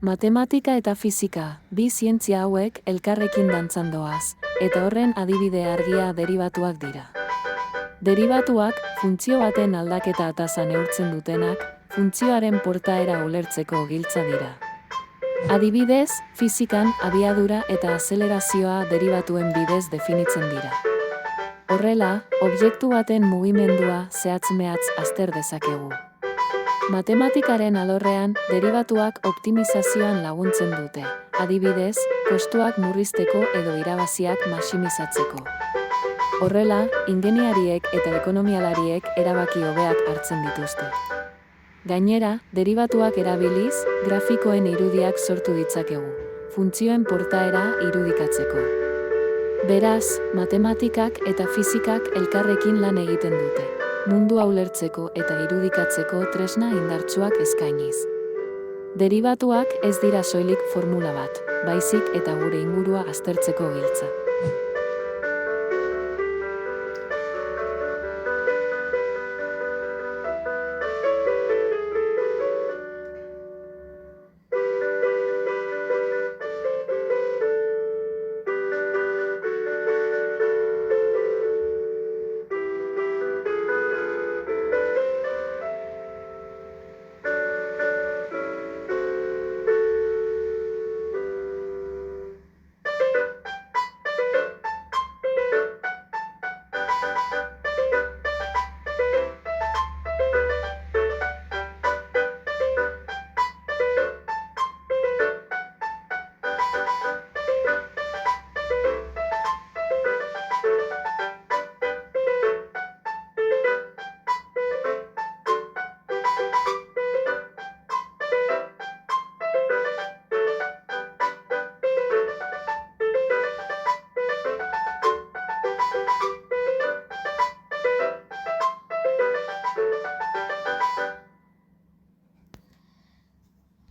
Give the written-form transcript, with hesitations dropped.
Matematika eta fisika, bi zientzia hauek elkarrekin dantzan doaz, eta horren adibide argia deribatuak dira. Deribatuak, funtzio baten aldaketa tasa neurtzen dutenak, funtzioaren portaera ulertzeko giltza dira. Adibidez, fizikan abiadura eta azelerazioa deribatuen bidez definitzen dira. Horrela, objektu baten mugimendua zehatz-mehatz azter dezakegu. Matematikaren alorrean, deribatuak optimizazioan laguntzen dute, adibidez, kostuak murrizteko edo irabaziak maximizatzeko. Horrela, ingeniariek eta ekonomialariek erabaki hobeak hartzen dituzte. Gainera, deribatuak erabiliz, grafikoen irudiak sortu ditzakegu, funtzioen portaera irudikatzeko. Beraz, matematikak eta fisikak elkarrekin lan egiten dute, mundua ulertzeko eta irudikatzeko tresna indartsuak eskainiz. Deribatuak ez dira soilik formula bat, baizik eta gure ingurua aztertzeko giltza.